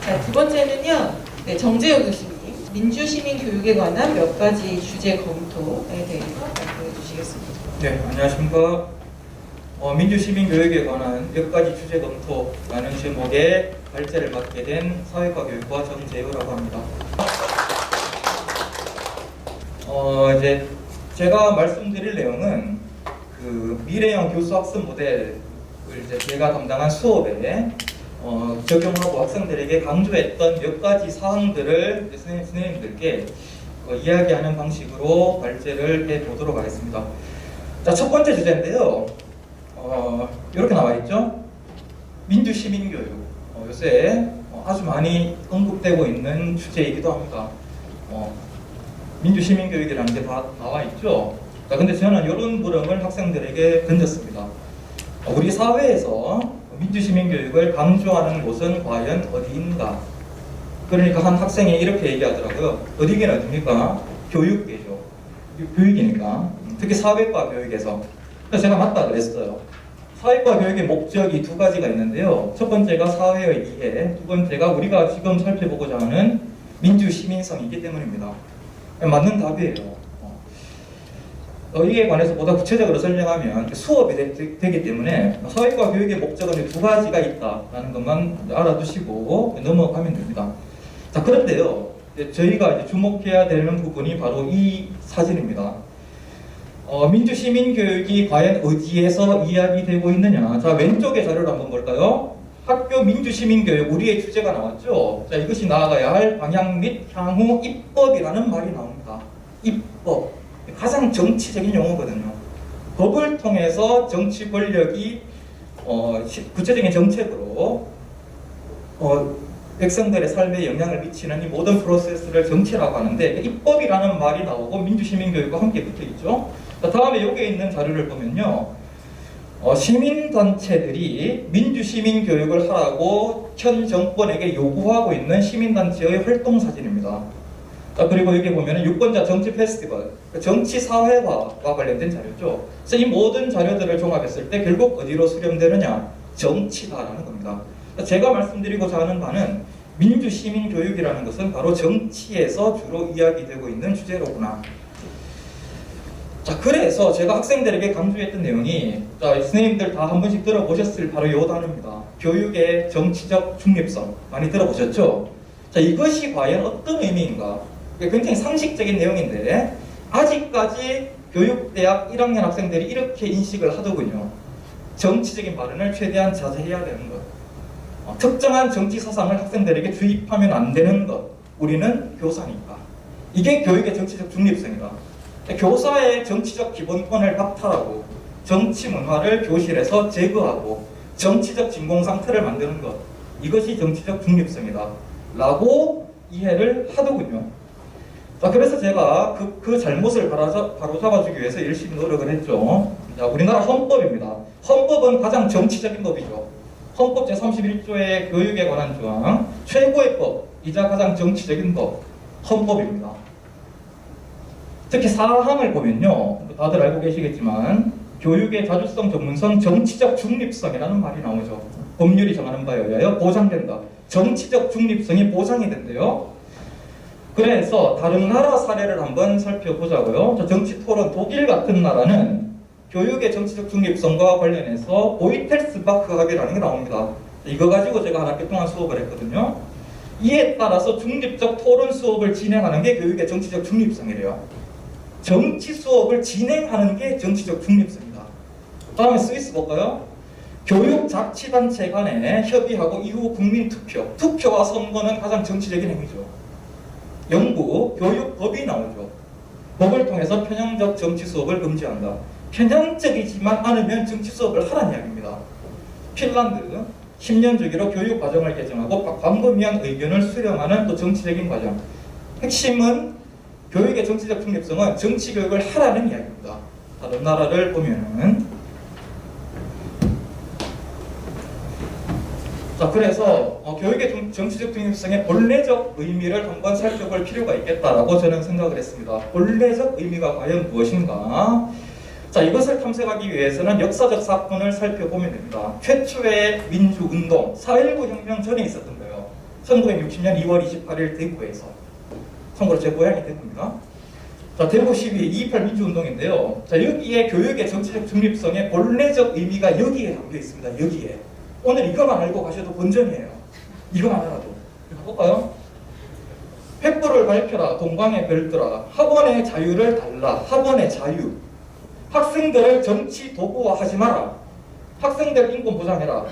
자, 두 번째는요, 네, 정재혁 교수님, 민주시민 교육에 관한 몇 가지 주제 검토에 대해서 말씀해 주시겠습니다. 네, 안녕하십니까. 민주시민 교육에 관한 몇 가지 주제 검토라는 제목의 발제를 맡게 된 사회과 교육과 정재혁이라고 합니다. 이제 제가 말씀드릴 내용은 그 미래형 교수 학습 모델을 이제 제가 담당한 수업에 적용하고 학생들에게 강조했던 몇 가지 사항들을 선생님들께 이야기하는 방식으로 발제를 해보도록 하겠습니다. 자, 첫 번째 주제인데요. 이렇게 나와 있죠. 민주시민교육. 요새 아주 많이 언급되고 있는 주제이기도 합니다. 민주시민교육이라는 게 다 나와 있죠. 자, 근데 저는 이런 물음을 학생들에게 던졌습니다. 우리 사회에서 민주시민교육을 강조하는 곳은 과연 어디인가? 그러니까 한 학생이 이렇게 얘기하더라고요. 어디긴 어딥니까? 교육계죠. 교육이니까. 특히 사회과 교육에서. 그래서 제가 맞다 그랬어요. 사회과 교육의 목적이 두 가지가 있는데요. 첫 번째가 사회의 이해, 두 번째가 우리가 지금 살펴보고자 하는 민주시민성이기 때문입니다. 맞는 답이에요. 이에 관해서 보다 구체적으로 설명하면 수업이 되기 때문에 사회과 교육의 목적은 두 가지가 있다는 것만 알아두시고 넘어가면 됩니다. 자, 그런데요, 저희가 이제 주목해야 되는 부분이 바로 이 사진입니다. 민주시민교육이 과연 어디에서 이야기되고 있느냐. 자, 왼쪽의 자료를 한번 볼까요? 학교 민주시민교육, 우리의 주제가 나왔죠. 자, 이것이 나아가야 할 방향 및 향후 입법이라는 말이 나옵니다. 입법. 가장 정치적인 용어거든요. 법을 통해서 정치 권력이 구체적인 정책으로 백성들의 삶에 영향을 미치는 이 모든 프로세스를 정치라고 하는데, 입법이라는 말이 나오고 민주시민교육과 함께 붙어있죠. 다음에 여기에 있는 자료를 보면요, 시민단체들이 민주시민교육을 하라고 현 정권에게 요구하고 있는 시민단체의 활동사진입니다. 그리고 여기 보면 유권자 정치 페스티벌, 정치 사회화와 관련된 자료죠. 그래서 이 모든 자료들을 종합했을 때 결국 어디로 수렴되느냐? 정치다라는 겁니다. 제가 말씀드리고자 하는 바는 민주시민교육이라는 것은 바로 정치에서 주로 이야기되고 있는 주제로구나. 자, 그래서 제가 학생들에게 강조했던 내용이, 자, 선생님들 다 한 번씩 들어보셨을 바로 이 단어입니다. 교육의 정치적 중립성. 많이 들어보셨죠? 자, 이것이 과연 어떤 의미인가? 굉장히 상식적인 내용인데 아직까지 교육대학 1학년 학생들이 이렇게 인식을 하더군요. 정치적인 발언을 최대한 자제해야 되는 것, 특정한 정치 사상을 학생들에게 주입하면 안 되는 것, 우리는 교사니까. 이게 교육의 정치적 중립성이다. 교사의 정치적 기본권을 박탈하고 정치 문화를 교실에서 제거하고 정치적 진공 상태를 만드는 것, 이것이 정치적 중립성이다 라고 이해를 하더군요. 자, 그래서 제가 그 잘못을 바로잡아주기 위해서 열심히 노력을 했죠. 자, 우리나라 헌법입니다. 헌법은 가장 정치적인 법이죠. 헌법 제31조의 교육에 관한 조항, 최고의 법이자 가장 정치적인 법, 헌법입니다. 특히 4항을 보면요, 다들 알고 계시겠지만 교육의 자주성, 전문성, 정치적 중립성이라는 말이 나오죠. 법률이 정하는 바에 의하여 보장된다. 정치적 중립성이 보장이 된대요. 그래서 다른 나라 사례를 한번 살펴보자고요. 정치 토론, 독일 같은 나라는 교육의 정치적 중립성과 관련해서 보이텔스바크 합의라는 게 나옵니다. 이거 가지고 제가 한 학기 동안 수업을 했거든요. 이에 따라서 중립적 토론 수업을 진행하는 게 교육의 정치적 중립성이래요. 정치 수업을 진행하는 게 정치적 중립성이다. 다음에 스위스 볼까요? 교육자치단체 간에 협의하고 이후 국민투표, 투표와 선거는 가장 정치적인 행위죠. 영국 교육법이 나오죠. 법을 통해서 편향적 정치 수업을 금지한다. 편향적이지만 않으면 정치 수업을 하라는 이야기입니다. 핀란드 10년 주기로 교육 과정을 개정하고 광범위한 의견을 수렴하는 또 정치적인 과정. 핵심은 교육의 정치적 중립성은 정치 교육을 하라는 이야기입니다. 다른 나라를 보면은, 자, 그래서 교육의 정치적 중립성의 본래적 의미를 한번 살펴볼 필요가 있겠다라고 저는 생각을 했습니다. 본래적 의미가 과연 무엇인가? 자, 이것을 탐색하기 위해서는 역사적 사건을 살펴보면 됩니다. 최초의 민주운동, 4.19 혁명 전에 있었던 거예요. 1960년 2월 28일 대구에서 참고로 제 고향이 대구입니다. 자, 대구 12.28 민주운동인데요. 자, 여기에 교육의 정치적 중립성의 본래적 의미가 여기에 담겨 있습니다. 여기에. 오늘 이거만 알고 가셔도 본전이에요. 이거만 알아도. 이거 볼까요? 횃불을 밝혀라 동방의 별들아 학원의 자유를 달라 학원의 자유 학생들을 정치 도구화하지 마라 학생들 인권 보장해라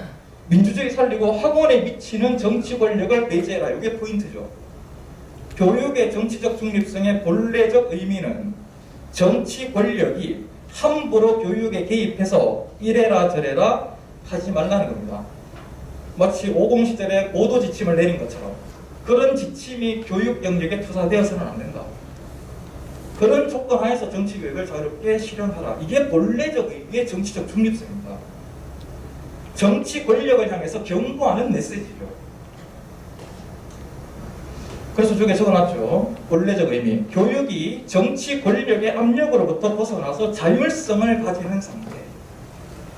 민주주의 살리고 학원에 미치는 정치 권력을 배제해라. 이게 포인트죠. 교육의 정치적 중립성의 본래적 의미는 정치 권력이 함부로 교육에 개입해서 이래라 저래라 하지 말라는 겁니다. 마치 50 시절에 고도 지침을 내린 것처럼 그런 지침이 교육 영역에 투사되어서는 안 된다. 그런 조건 하에서 정치 교육을 자유롭게 실현하라. 이게 본래적 의미의 정치적 중립성입니다. 정치 권력을 향해서 경고하는 메시지죠. 그래서 저게 적어놨죠. 본래적 의미. 교육이 정치 권력의 압력으로부터 벗어나서 자율성을 가지는 상태.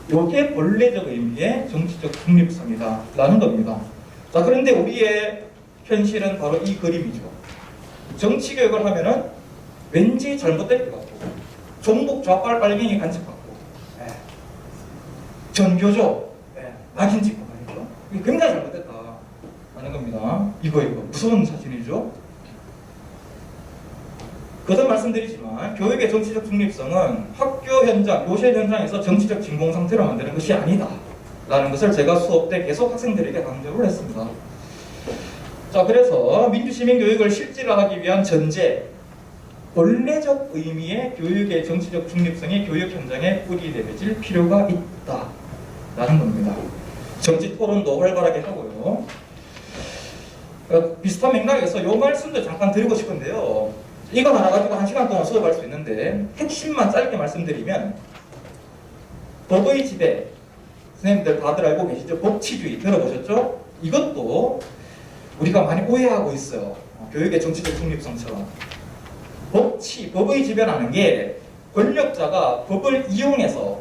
이게 본래적 의미의 정치적 중립성이다 라는 겁니다. 자, 그런데 우리의 현실은 바로 이 그림이죠. 정치 교육을 하면은 왠지 잘못될 것 같고 종북 좌빨 빨갱이 간첩 같고 전교조 낙인 찍고 말이죠. 이게 굉장히 잘못됐다 라는 겁니다. 이거 무서운 사진이죠. 거듭 말씀드리지만 교육의 정치적 중립성은 학교 현장, 교실 현장에서 정치적 진공 상태로 만드는 것이 아니다 라는 것을 제가 수업 때 계속 학생들에게 강조를 했습니다. 자, 그래서 민주시민교육을 실질화하기 위한 전제, 본래적 의미의 교육의 정치적 중립성이 교육 현장에 뿌리내려질 필요가 있다 라는 겁니다. 정치 토론도 활발하게 하고요. 비슷한 맥락에서 이 말씀도 잠깐 드리고 싶은데요. 이거 하나 가지고 1시간 동안 수업할 수 있는데 핵심만 짧게 말씀드리면 법의 지배, 선생님들 다들 알고 계시죠? 법치주의 들어보셨죠? 이것도 우리가 많이 오해하고 있어요. 교육의 정치적 중립성처럼. 법의 지배라는 게 권력자가 법을 이용해서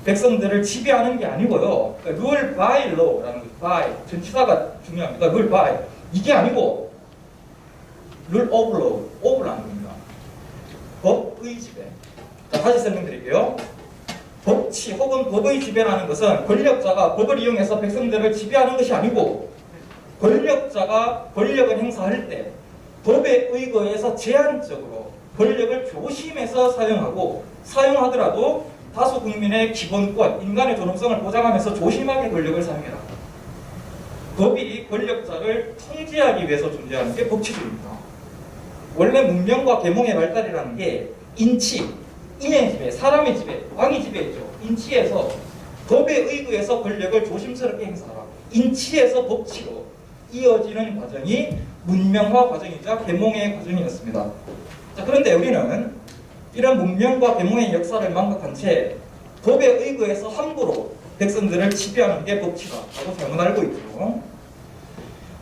백성들을 지배하는 게 아니고요. 그러니까 rule by law라는 거, by 전치사가 중요합니다. rule by 이게 아니고 rule of law, of라는 겁니다. 법의 지배. 자, 다시 설명드릴게요. 법치 혹은 법의 지배라는 것은 권력자가 법을 이용해서 백성들을 지배하는 것이 아니고 권력자가 권력을 행사할 때 법에 의거해서 제한적으로 권력을 조심해서 사용하고 사용하더라도 다수 국민의 기본권, 인간의 존엄성을 보장하면서 조심하게 권력을 사용해라. 법이 권력자를 통제하기 위해서 존재하는 게 법치주의입니다. 원래 문명과 계몽의 발달이라는 게 인치, 인의 지배, 사람의 지배, 왕의 지배였죠. 인치에서 법에 의거해서 권력을 조심스럽게 행사하라. 인치에서 법치로 이어지는 과정이 문명화 과정이자 계몽의 과정이었습니다. 자, 그런데 우리는 이런 문명과 계몽의 역사를 망각한 채 법에 의거해서 함부로 백성들을 지배하는 게 법치다라고 잘못 알고 있죠.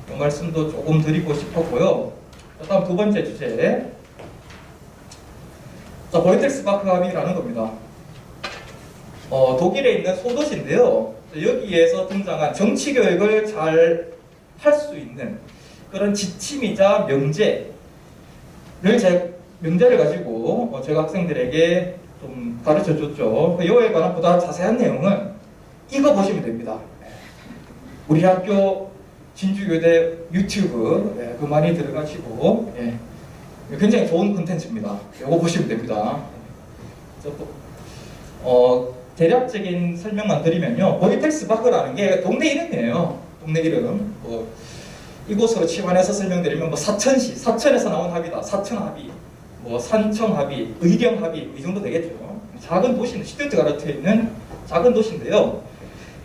이 말씀도 조금 드리고 싶었고요. 자, 다음 두 번째 주제. 자, 보이텔스바크 합의라는 겁니다. 독일에 있는 소도시인데요. 여기에서 등장한 정치 교육을 잘 할 수 있는 그런 지침이자 명제를 가지고 제가 학생들에게 좀 가르쳐 줬죠. 이거에 관한 보다 자세한 내용은 이거 보시면 됩니다. 우리 학교 진주교대 유튜브 그거 많이 들어가시고 굉장히 좋은 콘텐츠입니다. 이거 보시면 됩니다. 대략적인 설명만 드리면요. 보이텔스바크라는 게 동네 이름이에요. 동네 이름. 이곳으로 치환해서 설명드리면 사천시, 사천에서 나온 합의다. 사천 합의, 산청 합의, 의령 합의 이 정도 되겠죠. 작은 도시는 슈투트가르트에 가르쳐 있는 작은 도시인데요.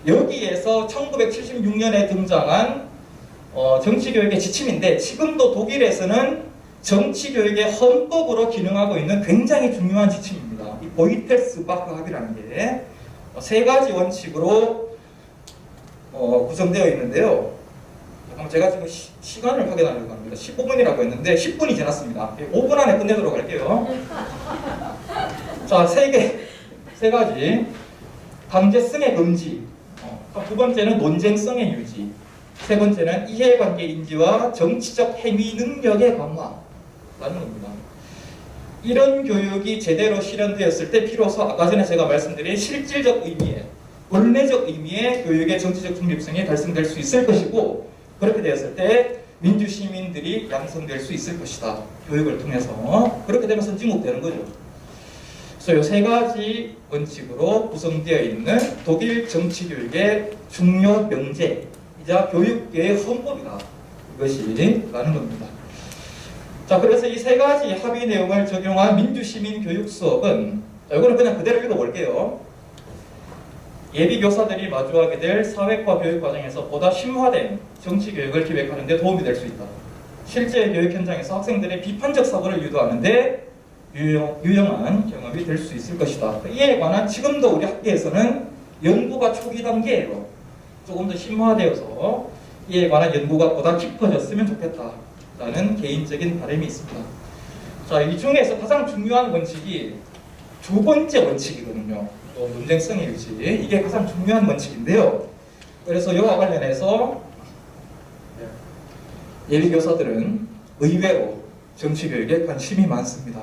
여기에서 1976년에 등장한 정치교육의 지침인데 지금도 독일에서는 정치교육의 헌법으로 기능하고 있는 굉장히 중요한 지침입니다. 이 보이텔스바크 합의라는 게 세 가지 원칙으로 구성되어 있는데요. 제가 지금 시간을 확인하려고 합니다. 15분이라고 했는데 10분이 지났습니다. 5분 안에 끝내도록 할게요. 자, 세 가지. 강제성의 금지. 두 번째는 논쟁성의 유지. 세 번째는 이해관계 인지와 정치적 행위 능력의 강화라는 겁니다. 이런 교육이 제대로 실현되었을 때 비로소 아까 전에 제가 말씀드린 실질적 의미의 원래적 의미의 교육의 정치적 중립성이 달성될 수 있을 것이고, 그렇게 되었을 때 민주 시민들이 양성될 수 있을 것이다. 교육을 통해서. 그렇게 되면 선진국 되는 거죠. 그래서 이 세 가지 원칙으로 구성되어 있는 독일 정치 교육의 중요 명제이자 교육계의 헌법이다. 이것이 라는 겁니다. 자, 그래서 이 세 가지 합의 내용을 적용한 민주 시민 교육 수업은, 자, 이거는 그냥 그대로 읽어볼게요. 예비 교사들이 마주하게 될 사회과 교육 과정에서 보다 심화된 정치 교육을 기획하는 데 도움이 될 수 있다. 실제 교육 현장에서 학생들의 비판적 사고를 유도하는 데 유용한 경험이 될 수 있을 것이다. 이에 관한 지금도 우리 학계에서는 연구가 초기 단계예요. 조금 더 심화되어서 이에 관한 연구가 보다 깊어졌으면 좋겠다라는 개인적인 바람이 있습니다. 자, 이 중에서 가장 중요한 원칙이 두 번째 원칙이거든요. 논쟁성의 유지, 이게 가장 중요한 원칙인데요. 그래서 이와 관련해서 예비 교사들은 의외로 정치 교육에 관심이 많습니다.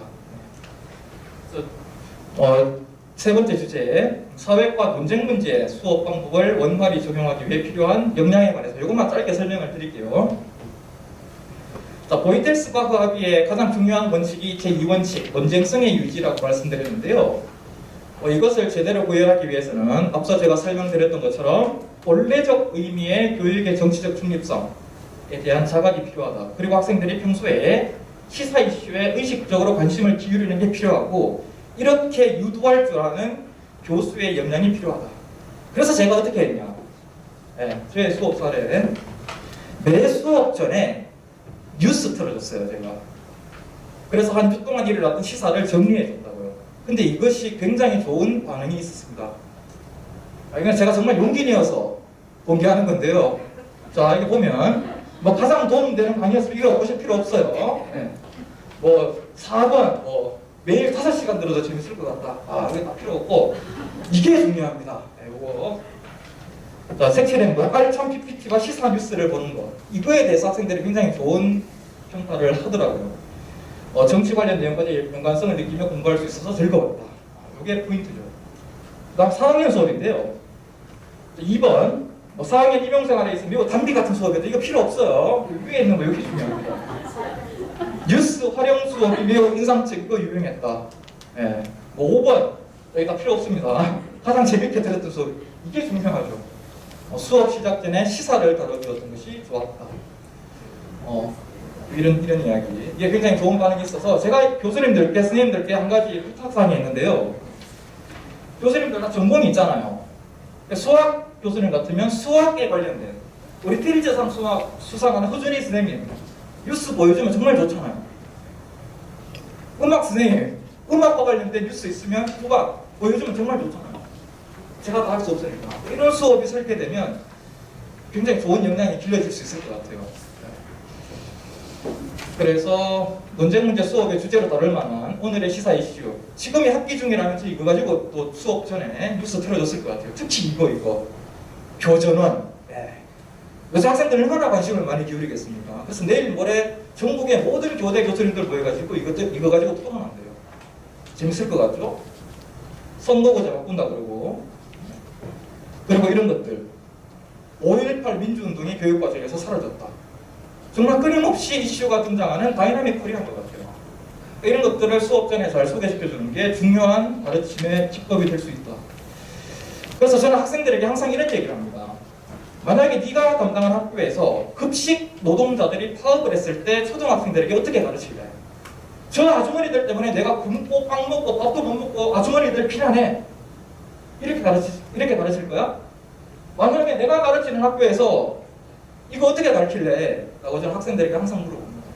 세 번째 주제, 사회과 논쟁 문제 수업 방법을 원활히 적용하기 위해 필요한 역량에 관해서 이것만 짧게 설명을 드릴게요. 자, 보이텔스바흐 합의의 가장 중요한 원칙이 제2원칙, 논쟁성의 유지라고 말씀드렸는데요. 이것을 제대로 구현하기 위해서는 앞서 제가 설명드렸던 것처럼 본래적 의미의 교육의 정치적 중립성에 대한 자각이 필요하다. 그리고 학생들이 평소에 시사 이슈에 의식적으로 관심을 기울이는 게 필요하고, 이렇게 유도할 줄 아는 교수의 역량이 필요하다. 그래서 제가 어떻게 했냐, 저의 수업 사례, 매 수업 전에 뉴스 틀어줬어요, 제가. 그래서 한 주 동안 일어났던 시사를 정리해줬다고요. 근데 이것이 굉장히 좋은 반응이 있었습니다. 이건 제가 정말 용기 내어서 공개하는 건데요. 자, 이게 보면 뭐 가장 도움되는 강의였으면 이거 보실 필요 없어요. 뭐 4번 매일 5시간 들어도 재밌을 것 같다. 이게 다 필요 없고, 이게 중요합니다. 이거. 자, 색칠된 거, 알찬 PPT와 시사 뉴스를 보는 거. 이거에 대해서 학생들이 굉장히 좋은 평가를 하더라고요. 정치 관련 내용까지 연관성을 느끼며 공부할 수 있어서 즐거웠다. 이게 포인트죠. 그다음 4학년 수업인데요. 2번 4학년 임용생활에 있으면 이거 단비 같은 수업인데 이거 필요 없어요. 위에 있는 거 이렇게 중요합니다. 뉴스 활용 수업이 매우 인상적이고 유용했다. 뭐 5번 여기 다 필요 없습니다. 가장 재밌게 들었던 수업, 이게 중요하죠. 수업 시작 전에 시사를 다뤄주었던 것이 좋았다. 이런 이야기. 이게 굉장히 좋은 반응이 있어서 제가 교수님들께, 선생님들께 한 가지 부탁사항이 있는데요. 교수님들 다 전공이 있잖아요. 수학 교수님 같으면 수학에 관련된, 우리 필즈상 수학 수상하는 허준희 선생님 뉴스 보여주면 정말 좋잖아요. 음악 선생님, 음악과 관련된 뉴스 있으면 음악 보여주면 정말 좋잖아요. 제가 다 할 수 없으니까. 이런 수업이 설계되면 굉장히 좋은 역량이 길러질 수 있을 것 같아요. 그래서 논쟁 문제 수업의 주제로 다룰 만한 오늘의 시사 이슈, 지금이 학기 중이라면 이거 가지고 또 수업 전에 뉴스 틀어줬을 것 같아요. 특히 이거 교전원. 요새 학생들 얼마나 관심을 많이 기울이겠습니까? 그래서 내일 모레 전국의 모든 교대 교수님들 모여가지고 이거 가지고 토론한대요. 재밌을 것 같죠? 선거구제 바꾼다 그러고. 그리고 이런 것들, 5.18 민주운동이 교육과정에서 사라졌다. 정말 끊임없이 이슈가 등장하는 다이나믹 코리아인 것 같아요. 이런 것들을 수업 전에 잘 소개시켜주는 게 중요한 가르침의 기법이 될 수 있다. 그래서 저는 학생들에게 항상 이런 얘기를 합니다. 만약에 네가 담당한 학교에서 급식 노동자들이 파업을 했을 때 초등학생들에게 어떻게 가르칠래? 저 아주머니들 때문에 내가 굶고 빵 먹고 밥도 못 먹고 아주머니들 피난해. 이렇게 가르칠 거야? 만약에 내가 가르치는 학교에서 이거 어떻게 가르칠래? 라고 저는 학생들에게 항상 물어봅니다.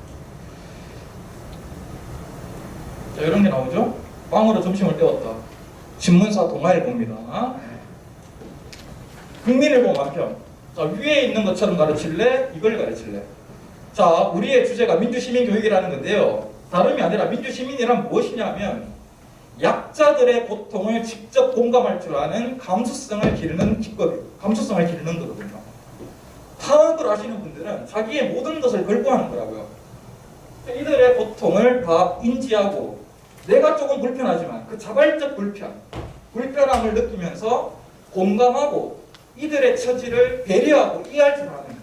자, 이런 게 나오죠? 빵으로 점심을 때웠다. 신문사 동아일보입니다. 국민일보 만평. 자, 위에 있는 것처럼 가르칠래? 이걸 가르칠래? 자, 우리의 주제가 민주시민교육이라는 건데요. 다름이 아니라 민주시민이란 무엇이냐면 약자들의 고통을 직접 공감할 줄 아는 감수성을 기르는 기법이에요. 감수성을 기르는 거거든요. 타업을 하시는 분들은 자기의 모든 것을 걸고 하는 거라고요. 이들의 고통을 다 인지하고 내가 조금 불편하지만 그 자발적 불편함을 느끼면서 공감하고 이들의 처지를 배려하고 이해할 줄 아는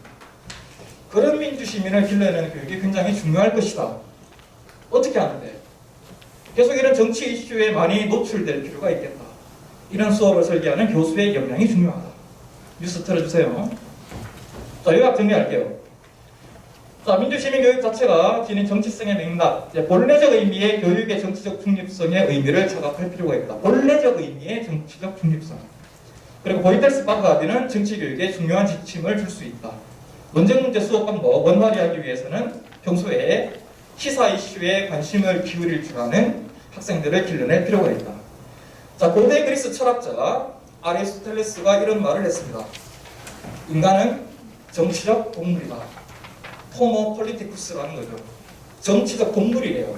그런 민주시민을 길러내는 교육이 굉장히 중요할 것이다. 어떻게 하는데? 계속 이런 정치 이슈에 많이 노출될 필요가 있겠다. 이런 수업을 설계하는 교수의 역량이 중요하다. 뉴스 틀어주세요. 자, 요약 정리할게요. 자, 민주시민교육 자체가 지닌 정치성의 맥락, 본래적 의미의 교육의 정치적 중립성의 의미를 자각할 필요가 있다. 본래적 의미의 정치적 중립성. 그리고 보이텔스 바그하비는 정치교육에 중요한 지침을 줄 수 있다. 논쟁문제 수업 방법 원활히하기 위해서는 평소에 시사 이슈에 관심을 기울일 줄 아는 학생들을 길러낼 필요가 있다. 자, 고대 그리스 철학자 아리스토텔레스가 이런 말을 했습니다. 인간은 정치적 동물이다. 호모 폴리티쿠스라는 거죠. 정치적 동물이래요.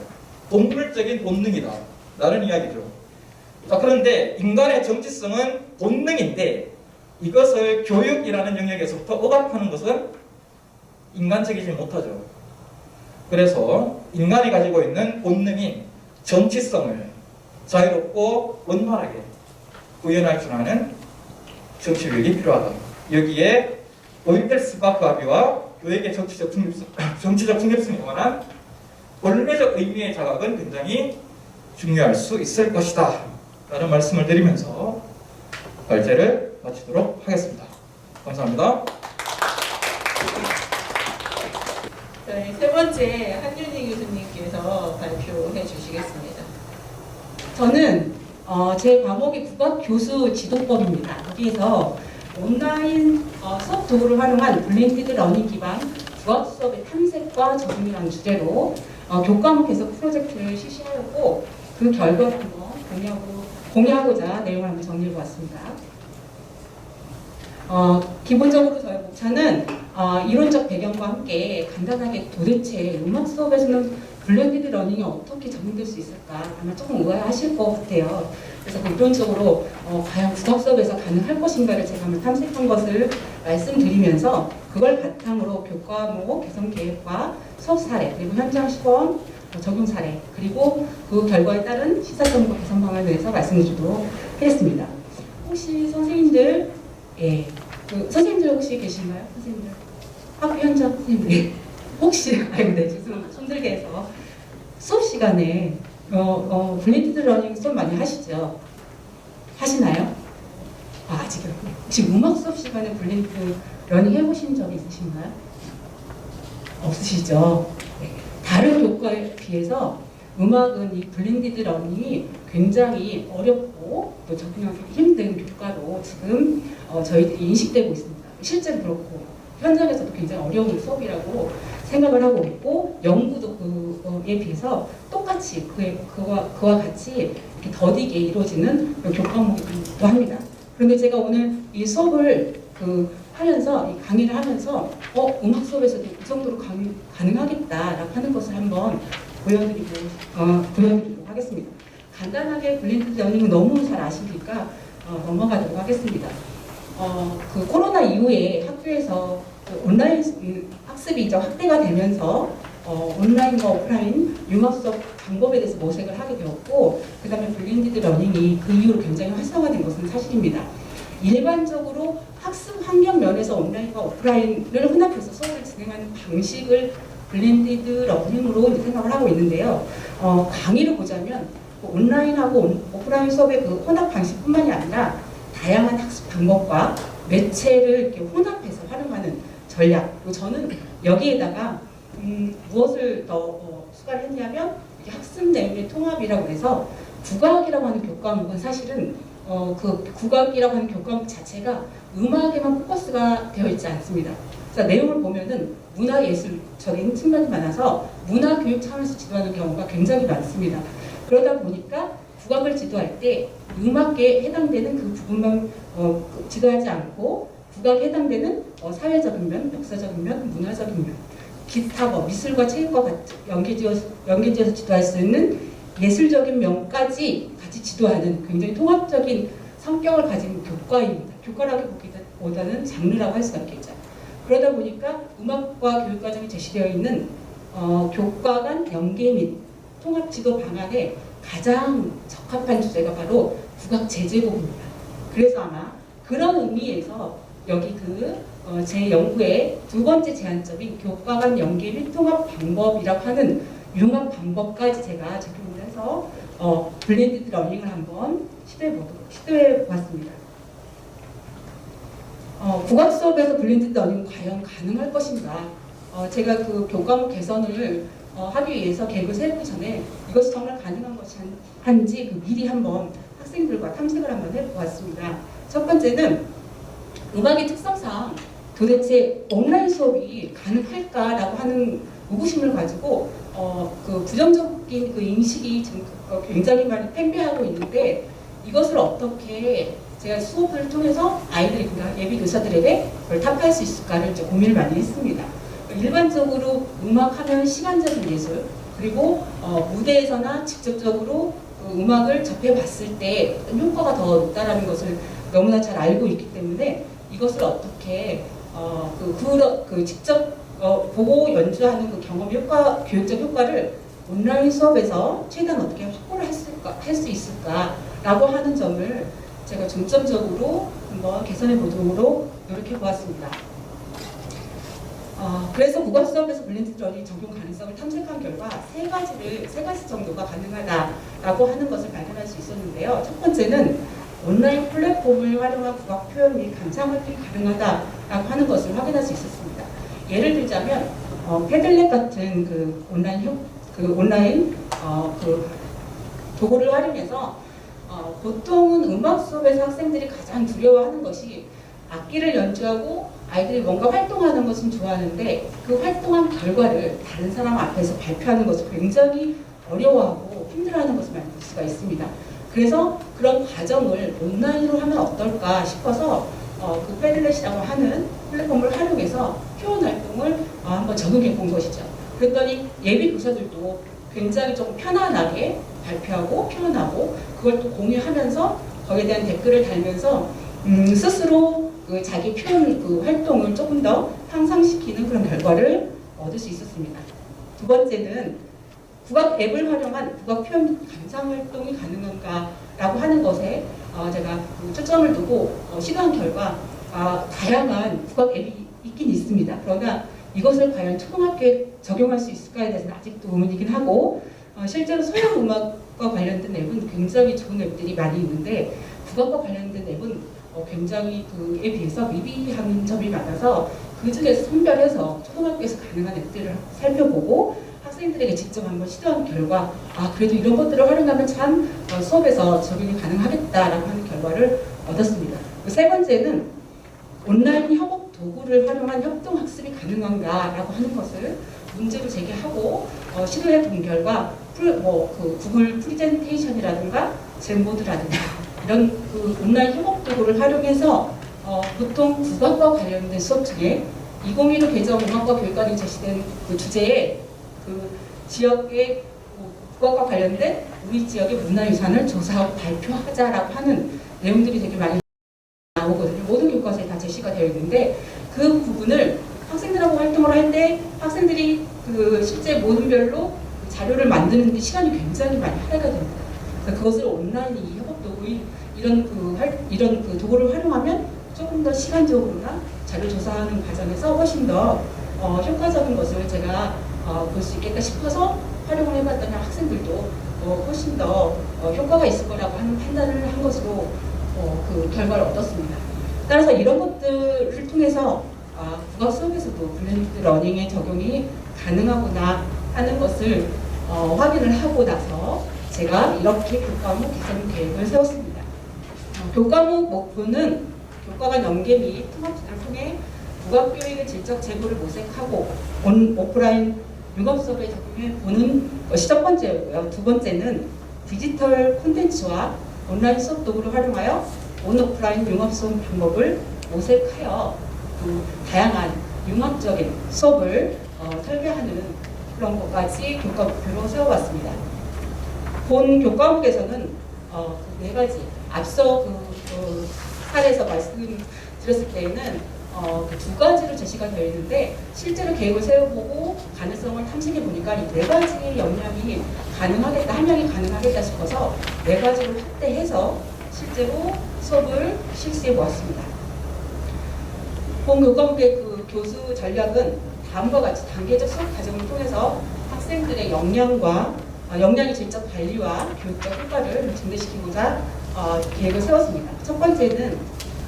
동물적인 본능이다. 라는 이야기죠. 자, 그런데 인간의 정치성은 본능인데 이것을 교육이라는 영역에서부터 억압하는 것은 인간적이지 못하죠. 그래서 인간이 가지고 있는 본능인 정치성을 자유롭고 원활하게 구현할 줄 아는 정치교육이 필요하다. 여기에 보이텔스 바그하비와 교육의 정치적 중립성에 관한 본래적 의미의 자각은 굉장히 중요할 수 있을 것이다. 라는 말씀을 드리면서 발제를 마치도록 하겠습니다. 감사합니다. 네, 세 번째 한윤희 교수님께서 발표해 주시겠습니다. 저는 제 과목이 국악교수 지도법입니다. 여기에서 온라인 수업 도구를 활용한 블렌디드 러닝 기반 국악 수업의 탐색과 적용이라는 주제로 교과목 개선 프로젝트를 실시하였고 그 결과를 한번 공유하고자 내용을 한번 정리해보았습니다. 기본적으로 저희 목차는 이론적 배경과 함께 간단하게 도대체 음악 수업에서는 블렌디드 러닝이 어떻게 적용될 수 있을까 아마 조금 의아하실 것 같아요. 그래서 그 이론적으로 과연 국악 수업에서 가능할 것인가를 제가 한번 탐색한 것을 말씀드리면서 그걸 바탕으로 교과목 개선 계획과 수업 사례 그리고 현장 시범 적용 사례 그리고 그 결과에 따른 시사점과 개선 방안에 대해서 말씀드리도록 하겠습니다. 혹시 선생님들 선생님들 혹시 계신가요? 선생님들 학교 현장 선생님들 혹시 네 죄송합니다. 손들게 해서 수업 시간에 블렌디드 러닝 수업 많이 하시죠? 하시나요? 아직이요. 혹시 음악 수업 시간에 블렌디드 러닝 해보신 적 있으신가요? 없으시죠? 네. 다른 교과에 비해서 음악은 이 블렌디드 러닝이 굉장히 어렵고 또 적용하기 힘든 교과로 지금 저희들이 인식되고 있습니다. 실제로 그렇고 현장에서도 굉장히 어려운 수업이라고 생각을 하고 있고 연구도 그에 비해서 똑같이 그와 같이 이렇게 더디게 이루어지는 교과목이기도 합니다. 그런데 제가 오늘 이 수업을 하면서 이 강의를 하면서 음악 수업에서도 이 정도로 가능하겠다라고 하는 것을 한번 보여드리도록 하겠습니다. 간단하게 블렌디드 러닝은 너무 잘 아시니까 넘어가도록 하겠습니다. 그 코로나 이후에 학교에서 온라인 학습이 이제 확대가 되면서 온라인과 오프라인 융합 수업 방법에 대해서 모색을 하게 되었고 그 다음에 블렌디드 러닝이 그 이후로 굉장히 활성화된 것은 사실입니다. 일반적으로 학습 환경 면에서 온라인과 오프라인을 혼합해서 수업을 진행하는 방식을 블렌디드 러닝으로 생각을 하고 있는데요. 강의를 보자면 온라인하고 오프라인 수업의 그 혼합 방식뿐만이 아니라 다양한 학습 방법과 매체를 이렇게 혼합해서 활용하는 전략. 그리고 저는 여기에다가 무엇을 더 수가를 했냐면 학습 내용의 통합이라고 해서 국악이라고 하는 교과목은 사실은 그 국악이라고 하는 교과목 자체가 음악에만 포커스가 되어 있지 않습니다. 그래서 내용을 보면은 문화예술적인 측면이 많아서 문화교육 차원에서 지도하는 경우가 굉장히 많습니다. 그러다 보니까 국악을 지도할 때 음악에 해당되는 그 부분만 지도하지 않고 국악에 해당되는 사회적인 면, 역사적인 면, 문화적인 면, 기타 미술과 체육과 연계지어서 지도할 수 있는 예술적인 면까지 같이 지도하는 굉장히 통합적인 성격을 가진 교과입니다. 교과라기보다는 장르라고 할 수가 있겠죠. 그러다 보니까 음악과 교육과정이 제시되어 있는 교과 간 연계 및 통합 지도 방안에 가장 적합한 주제가 바로 국악 재제곡입니다. 그래서 아마 그런 의미에서 여기 제 연구의 두 번째 제안점인 교과 간 연계 및 통합 방법이라고 하는 융합 방법까지 제가 적용을 해서 블렌디드 러닝을 한번 시도해 보았습니다. 국악 수업에서 블렌디드 러닝 과연 가능할 것인가? 제가 그 교과목 개선을 하기 위해서 계획을 세우기 전에 이것이 정말 가능한 것인지 미리 한번 학생들과 탐색을 한번 해보았습니다. 첫 번째는 음악의 특성상 도대체 온라인 수업이 가능할까라고 하는 의구심을 가지고 그 부정적인 그 인식이 지금 굉장히 많이 팽배하고 있는데 이것을 어떻게 제가 수업을 통해서 아이들이 예비 교사들에게 그걸 타파할 수 있을까를 이제 고민을 많이 했습니다. 일반적으로 음악하면 시간적인 예술 그리고 무대에서나 직접적으로 음악을 접해봤을 때 효과가 더 높다라는 것을 너무나 잘 알고 있기 때문에 이것을 어떻게 직접 보고 연주하는 그 경험 효과, 교육적 효과를 온라인 수업에서 최대한 어떻게 확보를 할 수 있을까라고 하는 점을 제가 중점적으로 한번 개선해 보도록 노력해 보았습니다. 그래서 국악 수업에서 블렌디드 러닝 적용 가능성을 탐색한 결과 세 가지 정도가 가능하다라고 하는 것을 발견할 수 있었는데요. 첫 번째는 온라인 플랫폼을 활용한 국악 표현 및 감상 활동이 가능하다라고 하는 것을 확인할 수 있었습니다. 예를 들자면 패들렛 같은 그 온라인 도구를 활용해서 보통은 음악 수업에서 학생들이 가장 두려워하는 것이 악기를 연주하고 아이들이 뭔가 활동하는 것은 좋아하는데 그 활동한 결과를 다른 사람 앞에서 발표하는 것을 굉장히 어려워하고 힘들어하는 것을 볼 수가 있습니다. 그래서 그런 과정을 온라인으로 하면 어떨까 싶어서 그 패들렛이라고 하는 플랫폼을 활용해서 표현 활동을 한번 적용해 본 것이죠. 그랬더니 예비 교사들도 굉장히 좀 편안하게 발표하고 표현하고 그걸 또 공유하면서 거기에 대한 댓글을 달면서 스스로 자기 표현 활동을 조금 더 향상시키는 그런 결과를 얻을 수 있었습니다. 두 번째는 국악 앱을 활용한 국악 표현 감상 활동이 가능한가라고 하는 것에 제가 초점을 두고 시도한 결과 다양한 국악 앱이 있긴 있습니다. 그러나 이것을 과연 초등학교에 적용할 수 있을까에 대해서는 아직도 의문이긴 하고 실제로 서양 음악과 관련된 앱은 굉장히 좋은 앱들이 많이 있는데 국악과 관련된 앱은 굉장히 그에 비해서 미비한 점이 많아서 그 중에서 선별해서 초등학교에서 가능한 앱들을 살펴보고 학생들에게 직접 한번 시도한 결과 그래도 이런 것들을 활용하면 참 수업에서 적용이 가능하겠다라고 하는 결과를 얻었습니다. 세 번째는 온라인 협업 도구를 활용한 협동학습이 가능한가라고 하는 것을 문제로 제기하고 시도해 본 결과 구글 프리젠테이션이라든가 젠보드라든가 이런 온라인 협업 도구를 활용해서 보통 국악과 관련된 수업 중에 2015 개정 음악과 교육관이 제시된 그 주제에 그 지역의 국악과 관련된 우리 지역의 문화유산을 조사하고 발표하자라고 하는 내용들이 되게 많이 나오거든요. 모든 교과서에 다 제시가 되어 있는데 그 부분을 학생들하고 활동을 할 때 학생들이 실제 모든별로 자료를 만드는 데 시간이 굉장히 많이 할애가 됩니다. 그래서 그것을 온라인 이 협업 도구인 이런 도구를 활용하면 조금 더 시간적으로나 자료 조사하는 과정에서 훨씬 더 효과적인 것을 제가 볼 수 있겠다 싶어서 활용을 해봤더니 학생들도 훨씬 더 효과가 있을 거라고 하는 판단을 한 것으로 그 결과를 얻었습니다. 따라서 이런 것들을 통해서 국악 수업에서도 블렌디드 러닝의 적용이 가능하구나 하는 것을 확인을 하고 나서 제가 이렇게 교과목 개선 계획을 세웠습니다. 교과목 목표는 교과 간 연계 및 통합지도를 통해 국악 교육의 질적 재고를 모색하고 오프라인 융합 수업에 적용해 보는 것이 첫 번째였고요. 두 번째는 디지털 콘텐츠와 온라인 수업 도구를 활용하여 온오프라인 융합 수업 방법을 모색하여 다양한 융합적인 수업을 설계하는 그런 것까지 교과 목표로 세워봤습니다. 본 교과목에서는 네 가지 앞서 사례에서 말씀드렸을 때에는 두 가지로 제시가 되어 있는데 실제로 계획을 세워보고 가능성을 탐색해 보니까 이 네 가지의 역량이 가능하겠다, 함량이 가능하겠다 싶어서 네 가지를 확대해서 실제로 수업을 실시해 보았습니다. 본 교과목의 그 교수 전략은 다음과 같이 단계적 수업 과정을 통해서 학생들의 역량의 질적 관리와 교육적 효과를 증대시키고자 계획을 세웠습니다. 첫 번째는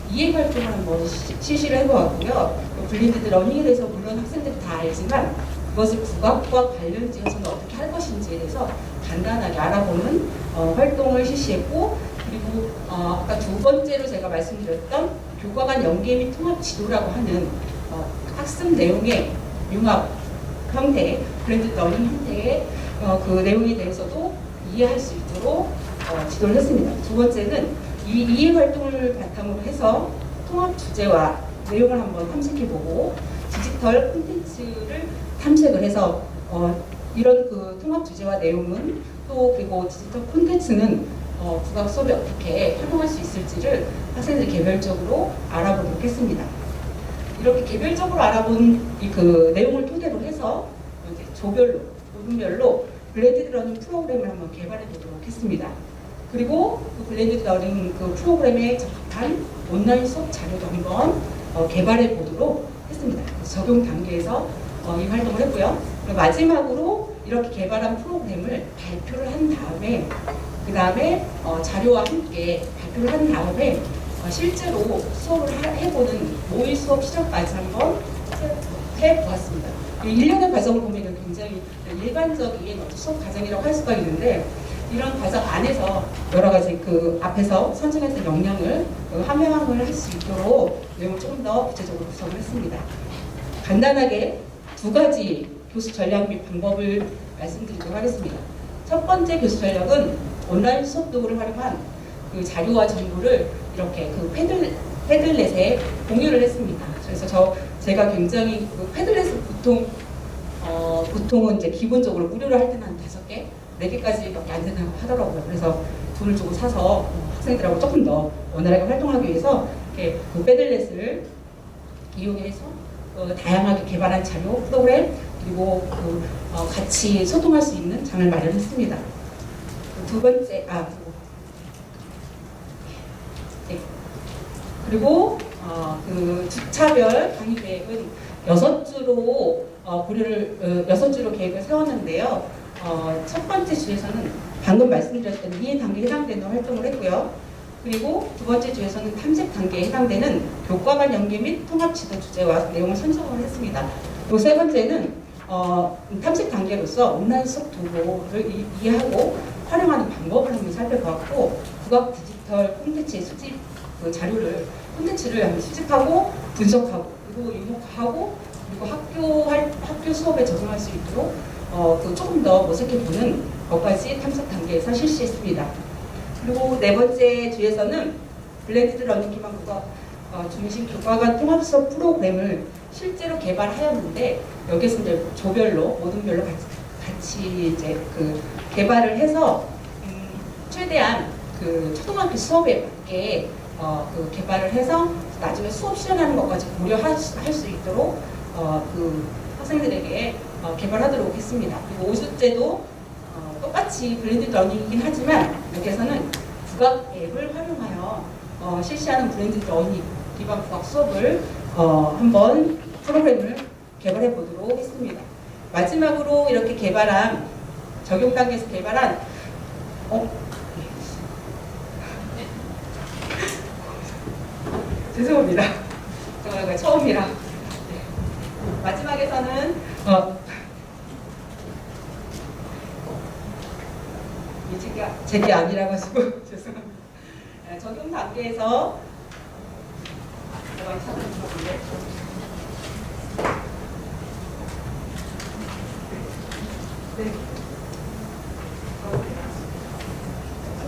이해 활동을 한번 실시를 해보았고요. 블린디드 러닝에 대해서 물론 학생들이 다 알지만 그것을 국악과 관련지어서는 어떻게 할 것인지에 대해서 간단하게 알아보는 활동을 실시했고, 그리고 아까 두 번째로 제가 말씀드렸던 교과 간 연계 및 통합 지도라고 하는 학습 내용의 융합 형태, 블렌디드 러닝 형태의 그 내용에 대해서도 이해할 수 있도록 지도를 했습니다. 두 번째는 이 이해 활동을 바탕으로 해서 통합 주제와 내용을 한번 탐색해보고 디지털 콘텐츠를 탐색을 해서 이런 그 통합 주제와 내용은 또 그리고 디지털 콘텐츠는 국악 수업에 어떻게 활용할 수 있을지를 학생들이 개별적으로 알아보도록 했습니다. 이렇게 개별적으로 알아본 그 내용을 토대로 해서 이제 조별로, 부분별로 블렌디드 러닝 프로그램을 한번 개발해 보도록 했습니다. 그리고 그 블렌디드 러닝 그 프로그램에 적합한 온라인 수업 자료도 한번 개발해 보도록 했습니다. 적용 단계에서 이 활동을 했고요. 그리고 마지막으로 이렇게 개발한 프로그램을 발표를 한 다음에 그 다음에 자료와 함께 발표를 한 다음에 실제로 수업을 해보는 모의 수업 실험까지 한번 해보았습니다. 1년의 과정을 보면 굉장히 일반적인 수업 과정이라고 할 수가 있는데 이런 과정 안에서 여러 가지 그 앞에서 선정했던 역량을 함양을 할 수 있도록 내용을 조금 더 구체적으로 구성을 했습니다. 간단하게 두 가지 교수 전략 및 방법을 말씀드리도록 하겠습니다. 첫 번째 교수 전략은 온라인 수업 도구를 활용한 그 자료와 정보를 이렇게 그 패들렛에 공유를 했습니다. 그래서 제가 굉장히 그 패들렛을 보통은 이제 기본적으로 무료로 할 때는 한 5개, 4개까지밖에 안 된다고 하더라고요. 그래서 돈을 주고 사서 학생들하고 조금 더 원활하게 활동하기 위해서 이렇게 그 패들렛을 이용해서 다양하게 개발한 자료, 프로그램, 그리고 같이 소통할 수 있는 장을 마련했습니다. 두 번째, 그리고 그 주차별 강의 계획은 6주로 계획을 세웠는데요. 첫 번째 주에서는 방금 말씀드렸던 이해 단계에 해당되는 활동을 했고요. 그리고 두 번째 주에서는 탐색 단계에 해당되는 교과 간 연계 및 통합 지도 주제와 내용을 선정을 했습니다. 또 세 번째는 탐색 단계로서 온라인 수업 도구를 이해하고 활용하는 방법을 한번 살펴보았고, 국악 디지털 콘텐츠의 수집 콘텐츠를 한번 수집하고 분석하고 그리고 유목하고 그리고 학교 수업에 적용할 수 있도록 조금 더 모색해 보는 것까지 탐색 단계에서 실시했습니다. 그리고 네 번째 주에서는 블렌디드 러닝 기반 국악 중심 교과 간 통합 수업 프로그램을 실제로 개발하였는데 여기서 이제 조별로 모든 별로 같이 이제 그 개발을 해서 최대한 그 초등학교 수업에 맞게 그 개발을 해서 나중에 수업 실현하는 것까지 고려할 수 있도록 그 학생들에게 개발하도록 했습니다. 그리고 5주째도 똑같이 블렌디드 러닝이긴 하지만 여기에서는 국악 앱을 활용하여 실시하는 블렌디드 러닝 기반 국악 수업을 한번 프로그램을 개발해 보도록 했습니다. 마지막으로 이렇게 적용 단계에서 개발한 죄송합니다. 정말 처음이라. 네. 마지막에서는 제게 아니라 가지고 죄송합니다. 적용 단계에서 네.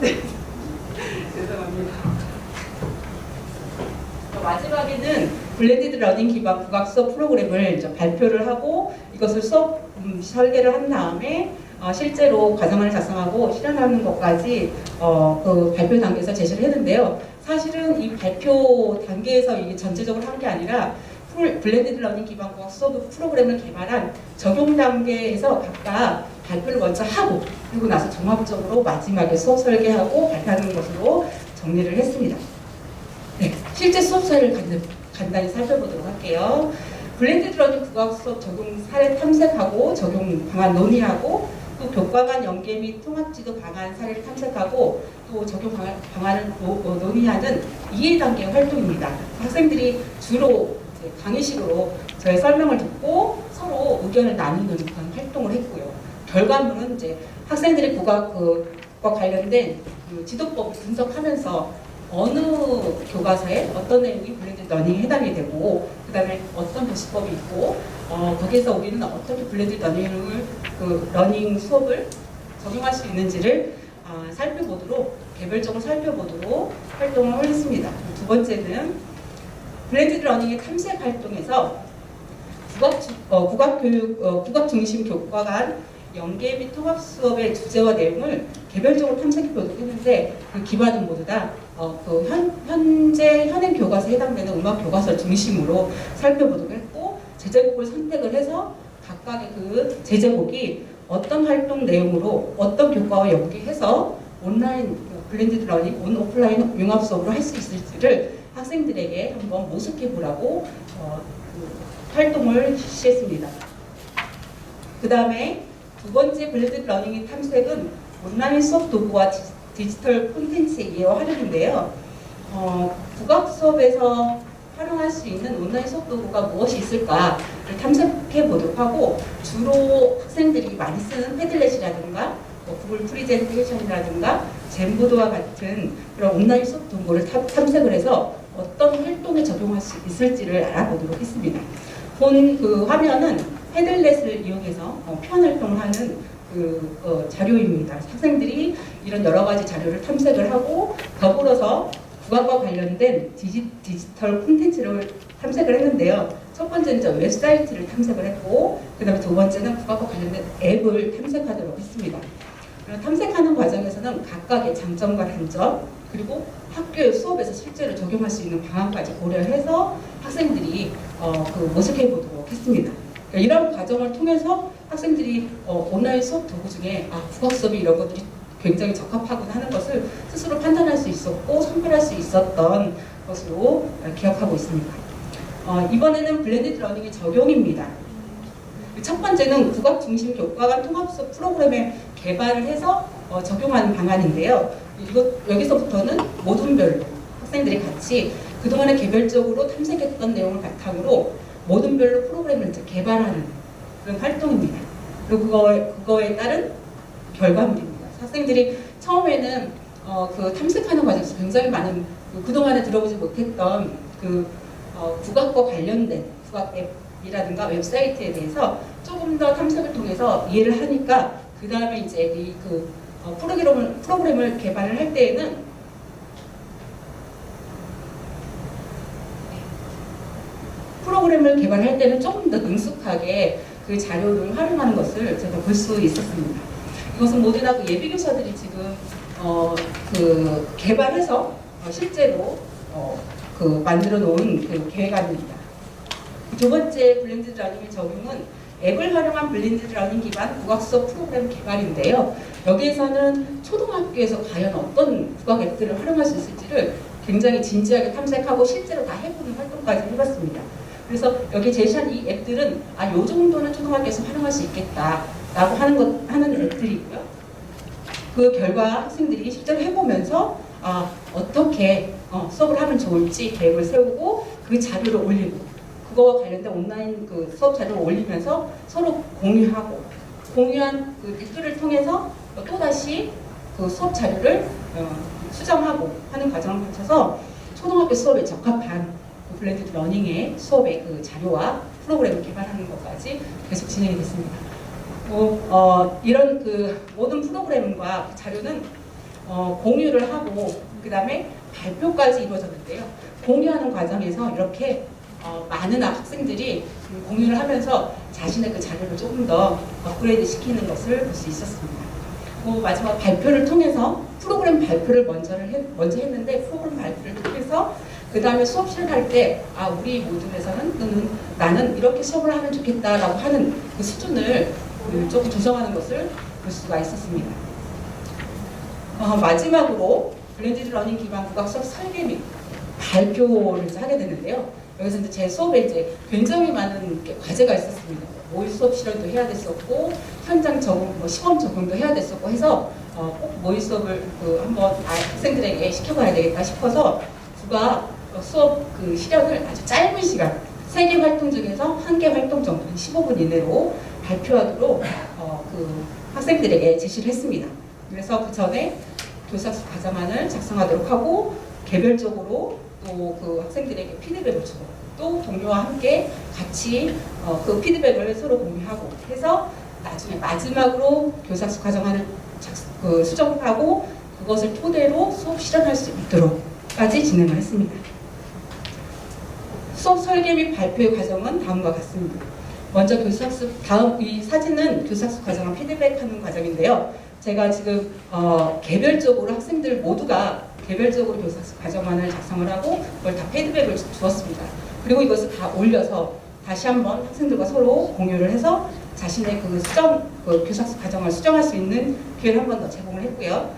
네. 죄송합니다. 마지막에는 블렌디드 러닝 기반 국악 수업 프로그램을 이제 발표를 하고 이것을 수업 설계를 한 다음에 실제로 과정을 작성하고 실현하는 것까지 그 발표 단계에서 제시를 했는데요. 사실은 이 발표 단계에서 이게 전체적으로 한 게 아니라 블렌디드 러닝 기반 국악 수업 프로그램을 개발한 적용 단계에서 각각 발표를 먼저 하고 그리고 나서 종합적으로 마지막에 수업 설계하고 발표하는 것으로 정리를 했습니다. 네, 실제 수업 사례를 간단히 살펴보도록 할게요. 블렌디드 러닝 국악 수업 적용 사례 탐색하고 적용 방안 논의하고 또 교과 간 연계 및 통합 지도 방안 사례를 탐색하고 또 적용 방안을 논의하는 이해 단계 활동입니다. 학생들이 주로 이제 강의식으로 저의 설명을 듣고 서로 의견을 나누는 그런 활동을 했고요. 결과물은 이제 학생들이 국악과 관련된 그 지도법을 분석하면서 어느 교과서에 어떤 내용이 블렌디드 러닝에 해당이 되고 그 다음에 어떤 교수법이 있고 거기에서 우리는 어떻게 블렌디드 러닝 수업을 적용할 수 있는지를 살펴보도록 개별적으로 살펴보도록 활동을 했습니다. 두 번째는 블렌디드 러닝의 탐색 활동에서 국악 중심 교과 간 연계 및 통합 수업의 주제와 내용을 개별적으로 탐색해 보도록 했는데 그 기반은 모두 다 현행 교과서에 해당되는 음악 교과서를 중심으로 살펴보도록 했고 제제곡을 선택을 해서 각각의 그 제제곡이 어떤 활동 내용으로 어떤 교과와 연계해서 온라인 블렌디드 러닝, 오프라인 융합 수업으로 할 수 있을지를 학생들에게 한번 모색해 보라고 활동을 실시했습니다. 그 다음에 두 번째 블렌디드 러닝의 탐색은 온라인 수업 도구와 디지털 콘텐츠의 이해와 활용인데요. 국악 수업에서 활용할 수 있는 온라인 수업 도구가 무엇이 있을까를 탐색해 보도록 하고 주로 학생들이 많이 쓰는 패들렛이라든가 구글 프리젠테이션이라든가 젠보드와 같은 그런 온라인 수업 도구를 탐색을 해서 어떤 활동에 적용할 수 있을지를 알아보도록 했습니다. 본 그 화면은 패들렛을 이용해서 표현 활동을 하는 자료입니다. 학생들이 이런 여러 가지 자료를 탐색을 하고 더불어서 국악과 관련된 디지털 콘텐츠를 탐색을 했는데요. 첫 번째는 저 웹사이트를 탐색을 했고 그 다음에 두 번째는 국악과 관련된 앱을 탐색하도록 했습니다. 탐색하는 과정에서는 각각의 장점과 단점 그리고 학교의 수업에서 실제로 적용할 수 있는 방안까지 고려해서 학생들이 모색해 보도록 했습니다. 이런 과정을 통해서 학생들이 온라인 수업 도구 중에 국악 수업이 이런 것들이 굉장히 적합하구나 하는 것을 스스로 판단할 수 있었고 선별할 수 있었던 것으로 기억하고 있습니다. 이번에는 블렌디드 러닝의 적용입니다. 첫 번째는 국악 중심 교과 간 통합 수업 프로그램을 개발을 해서 적용하는 방안인데요. 여기서부터는 모둠별로 학생들이 같이 그동안에 개별적으로 탐색했던 내용을 바탕으로 모둠별로 프로그램을 이제 개발하는 그런 활동입니다. 그리고 그거에 따른 결과물입니다. 학생들이 처음에는 그 탐색하는 과정에서 굉장히 많은 그동안에 들어보지 못했던 국악과 관련된 국악 앱이라든가 웹사이트에 대해서 조금 더 탐색을 통해서 이해를 하니까 그 다음에 이제 프로그램을 개발을 할 때에는 조금 더 능숙하게 그 자료를 활용하는 것을 제가 볼 수 있었습니다. 이것은 모두 다 예비교사들이 지금 개발해서 실제로 만들어 놓은 계획안입니다. 두 번째 블렌디드 러닝의 적용은 앱을 활용한 블렌디드 러닝 기반 국악 수업 프로그램 개발인데요. 여기에서는 초등학교에서 과연 어떤 국악 앱들을 활용할 수 있을지를 굉장히 진지하게 탐색하고 실제로 다 해보는 활동까지 해봤습니다. 그래서 여기 제시한 이 앱들은 요 정도는 초등학교에서 활용할 수 있겠다라고 하는 앱들이고요. 그 결과 학생들이 실제로 해보면서 어떻게 수업을 하면 좋을지 계획을 세우고 그 자료를 올리고 그거와 관련된 온라인 수업 자료를 올리면서 서로 공유한 댓글을 통해서 또다시 그 수업 자료를 수정하고 하는 과정을 거쳐서 초등학교 수업에 적합한 블렌디드 러닝의 수업의 자료와 프로그램을 개발하는 것까지 계속 진행이 됐습니다. 이런 모든 프로그램과 자료는 공유를 하고 그 다음에 발표까지 이루어졌는데요. 공유하는 과정에서 이렇게 많은 학생들이 공유를 하면서 자신의 그 자료를 조금 더 업그레이드 시키는 것을 볼 수 있었습니다. 마지막 발표를 통해서 프로그램 발표를 먼저 했는데 프로그램 발표를 통해서 그 다음에 수업 실현할 때, 우리 모듈에서는 나는 이렇게 수업을 하면 좋겠다라고 하는 그 수준을 조금 조정하는 것을 볼 수가 있었습니다. 마지막으로 블렌디드 러닝 기반 국악 수업 설계 및 발표를 이제 하게 됐는데요. 여기서 이제 제 수업에 이제 굉장히 많은 과제가 있었습니다. 모의 수업 실현도 해야 됐었고, 현장 적용, 시범 적용도 해야 됐었고 해서 꼭 모의 수업을 한번 학생들에게 시켜봐야 되겠다 싶어서 국악 수업 실현을 아주 짧은 시간, 3개 활동 중에서 1개 활동 정도, 15분 이내로 발표하도록 학생들에게 제시를 했습니다. 그래서 그 전에 교사학습 과정안을 작성하도록 하고 개별적으로 또 그 학생들에게 피드백을 주고 또 동료와 함께 같이 그 피드백을 서로 공유하고 해서 나중에 마지막으로 교사학습 과정안을 수정하고 그것을 토대로 수업 실현할 수 있도록까지 진행을 했습니다. 수업 설계 및 발표의 과정은 다음과 같습니다. 먼저 교사학습, 이 사진은 교사학습 과정안 피드백하는 과정인데요. 제가 지금 개별적으로 학생들 모두가 개별적으로 교사학습 과정안을 작성을 하고 그걸 다 피드백을 주었습니다. 그리고 이것을 다 올려서 다시 한번 학생들과 서로 공유를 해서 자신의 교사학습 과정을 수정할 수 있는 기회를 한 번 더 제공을 했고요.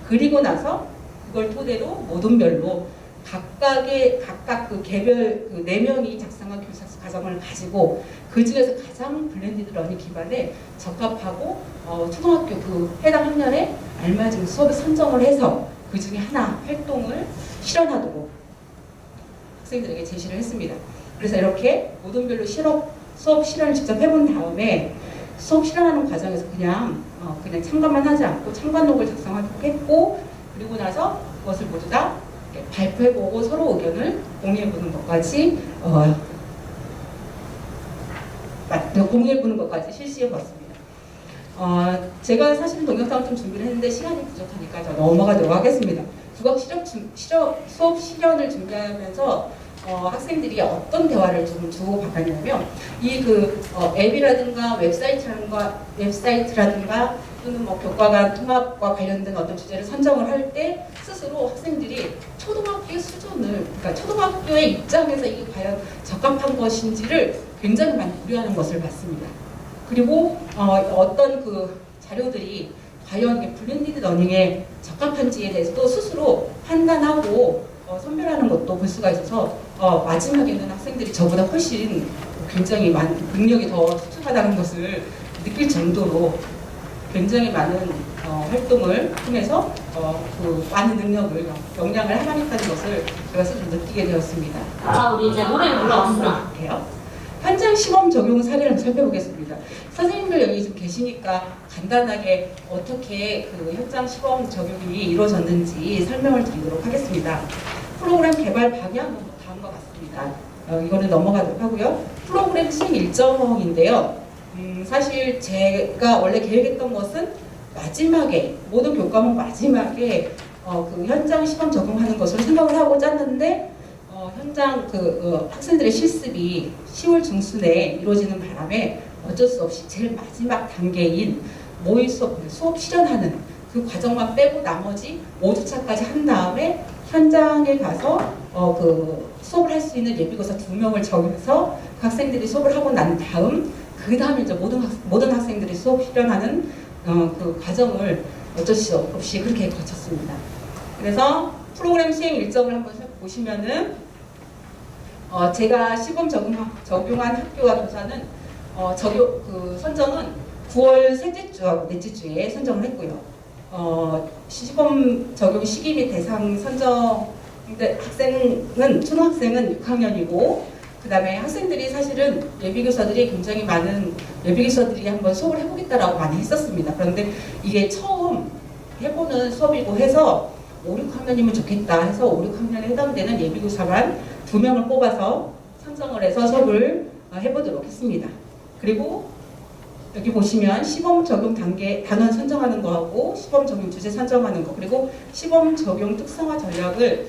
그리고 나서 그걸 토대로 모둠별로 각각 그 개별 4명이 작성한 교사학습 과정을 가지고 그 중에서 가장 블렌디드 러닝 기반에 적합하고 초등학교 해당 학년에 알맞은 수업을 선정을 해서 그 중에 하나 활동을 실현하도록 학생들에게 제시를 했습니다. 그래서 이렇게 모둠별로 수업 실현을 직접 해본 다음에 수업 실현하는 과정에서 그냥 참관만 하지 않고 참관록을 작성하도록 했고 그리고 나서 그것을 모두 다 발표해보고 서로 의견을 공유해보는 것까지 실시해봤습니다. 제가 사실 동영상을 좀 준비를 했는데 시간이 부족하니까 저 넘어가도록 하겠습니다. 국악 수업 실현을 준비하면서 학생들이 어떤 대화를 좀 주고받았냐면 이 앱이라든가 웹사이트라든가 또는 교과간 통합과 관련된 어떤 주제를 선정을 할 때 스스로 학생들이 초등학교의 수준을, 그러니까 초등학교의 입장에서 이게 과연 적합한 것인지를 굉장히 많이 고려하는 것을 봤습니다. 그리고 어떤 자료들이 과연 이게 블렌디드 러닝에 적합한지에 대해서도 스스로 판단하고 선별하는 것도 볼 수가 있어서 마지막에는 학생들이 저보다 훨씬 굉장히 능력이 더 수특하다는 것을 느낄 정도로 굉장히 많은 활동을 통해서 많은 역량을 합격하는 것을 제가 스스로 느끼게 되었습니다. 우리 이제 노래를 불러봤어. 현장 시범 적용 사례를 살펴보겠습니다. 선생님들 여기 지금 계시니까 간단하게 어떻게 현장 시범 적용이 이루어졌는지 설명을 드리도록 하겠습니다. 프로그램 개발 방향은 다음과 같습니다. 이거는 넘어가도록 하고요. 프로그램 수행 일정인데요. 사실 제가 원래 계획했던 것은 마지막에 모든 교과목 마지막에 현장 시범 적용하는 것을 생각을 하고 짰는데 현장 학생들의 실습이 10월 중순에 이루어지는 바람에 어쩔 수 없이 제일 마지막 단계인 모의 수업 실현하는 그 과정만 빼고 나머지 5주차까지 한 다음에 현장에 가서 수업을 할 수 있는 예비교사 2명을 정해서 그 학생들이 수업을 하고 난 다음 그 다음에 이제 모든 학생들이 수업 실현하는 그 과정을 어쩔 수 없이 그렇게 거쳤습니다. 그래서 프로그램 수행 일정을 한번 보시면은 제가 시범 적용한 학교와 교사는 선정은 9월 셋째 주하고 넷째 주에 선정을 했고요. 시범 적용 시기 및 대상 선정 학생은 초등학생은 6학년이고 그 다음에 학생들이 사실은 예비교사들이 굉장히 많은 예비교사들이 한번 수업을 해보겠다라고 많이 했었습니다. 그런데 이게 처음 해보는 수업이고 해서 5, 6학년이면 좋겠다 해서 5, 6학년에 해당되는 예비교사만 2명을 뽑아서 선정을 해서 수업을 해보도록 했습니다. 그리고 여기 보시면 시범 적용 단계 단원 선정하는 거하고 시범 적용 주제 선정하는 거 그리고 시범 적용 특성화 전략을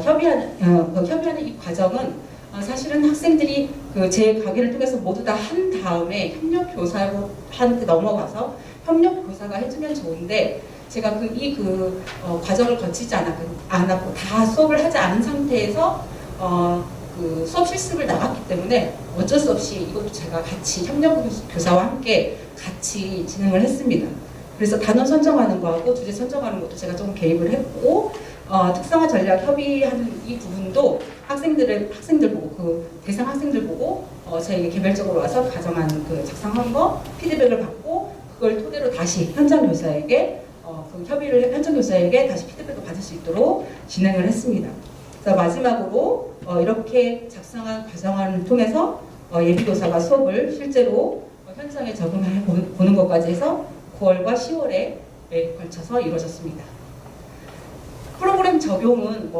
협의하는 이 과정은 사실은 학생들이 제 강의를 통해서 모두 다 한 다음에 협력교사한테 넘어가서 협력교사가 해주면 좋은데 제가 과정을 거치지 않았고 다 수업을 하지 않은 상태에서 그 수업 실습을 나갔기 때문에 어쩔 수 없이 이것도 제가 같이 협력 교사와 함께 같이 진행을 했습니다. 그래서 단원 선정하는 거하고 주제 선정하는 것도 제가 좀 개입을 했고 특성화 전략 협의하는 이 부분도 학생들 보고 그 대상 학생들 보고 저에게 개별적으로 와서 가정한 그 작성한 거 피드백을 받고 그걸 토대로 다시 현장 교사에게 그 협의를 현장 교사에게 다시 피드백을 받을 수 있도록 진행을 했습니다. 그래서 마지막으로 이렇게 작성한 과정을 통해서 예비교사가 수업을 실제로 현장에 적응해 보는 것까지 해서 9월과 10월에 걸쳐서 이루어졌습니다. 프로그램 적용은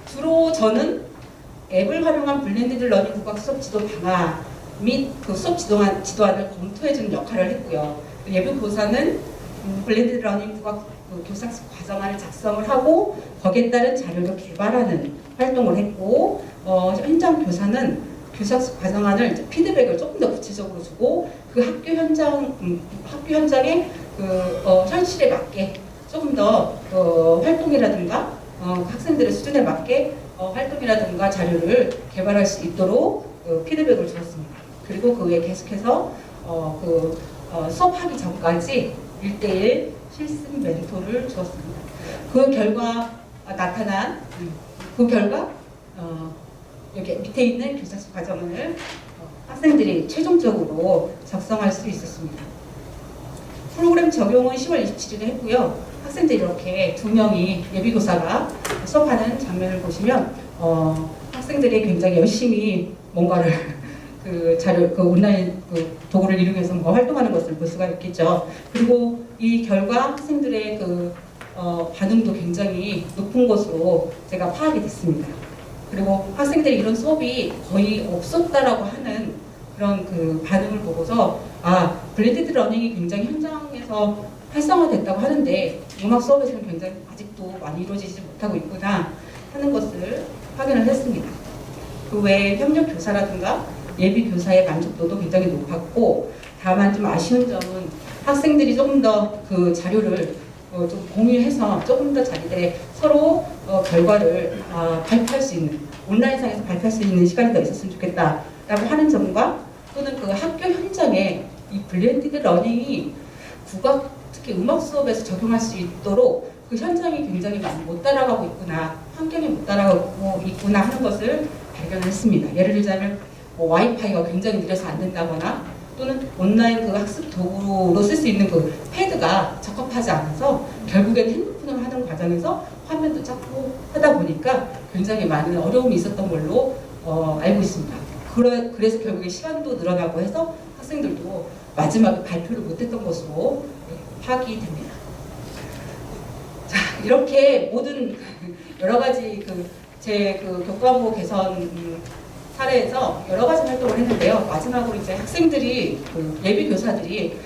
주로 저는 앱을 활용한 블렌디드 러닝 국악 수업 지도 방안 및 그 수업 지도안을 검토해주는 역할을 했고요. 예비교사는 블렌디드 러닝 국악 교사학습 과정안을 작성을 하고 거기에 따른 자료를 개발하는 활동을 했고 현장 교사는 교사학습 과정안을 이제 피드백을 조금 더 구체적으로 주고 그 학교 현장의 그 현실에 맞게 조금 더 활동이라든가 학생들의 수준에 맞게 활동이라든가 자료를 개발할 수 있도록 피드백을 주었습니다. 그리고 그 외에 계속해서 수업하기 전까지 1:1 실습 멘토를 주었습니다. 그 결과 여기 밑에 있는 교사학습 과정을 학생들이 최종적으로 작성할 수 있었습니다. 프로그램 적용은 10월 27일에 했고요. 학생들이 이렇게 2명이 예비교사가 수업하는 장면을 보시면 학생들이 굉장히 열심히 뭔가를 온라인 도구를 이용해서 활동하는 것을 볼 수가 있겠죠. 그리고 이 결과 학생들의 반응도 굉장히 높은 것으로 제가 파악이 됐습니다. 그리고 학생들이 이런 수업이 거의 없었다라고 하는 그런 반응을 보고서 블렌디드 러닝이 굉장히 현장에서 활성화됐다고 하는데 음악 수업에서는 굉장히 아직도 많이 이루어지지 못하고 있구나 하는 것을 확인을 했습니다. 그 외에 협력 교사라든가 예비 교사의 만족도도 굉장히 높았고 다만 좀 아쉬운 점은 학생들이 조금 더 그 자료를 좀 공유해서 조금 더 자기들의 서로 결과를 발표할 수 있는 온라인상에서 발표할 수 있는 시간이 더 있었으면 좋겠다라고 하는 점과 또는 그 학교 현장에 이 블렌디드 러닝이 국악 특히 음악 수업에서 적용할 수 있도록 그 현장이 굉장히 많이 못 따라가고 있구나 환경이 못 따라가고 있구나 하는 것을 발견을 했습니다. 예를 들자면 와이파이가 굉장히 느려서 안 된다거나 또는 온라인 그 학습 도구로 쓸 수 있는 그 패드가 적합하지 않아서 결국엔 핸드폰으로 하는 과정에서 화면도 작고 하다 보니까 굉장히 많은 어려움이 있었던 걸로 알고 있습니다. 그래서 결국에 시간도 늘어나고 해서 학생들도 마지막에 발표를 못했던 것으로 파악이 됩니다. 자, 이렇게 모든 여러 가지 제 교과목 개선 사례에서 여러 가지 활동을 했는데요. 마지막으로 이제 학생들이 예비 교사들이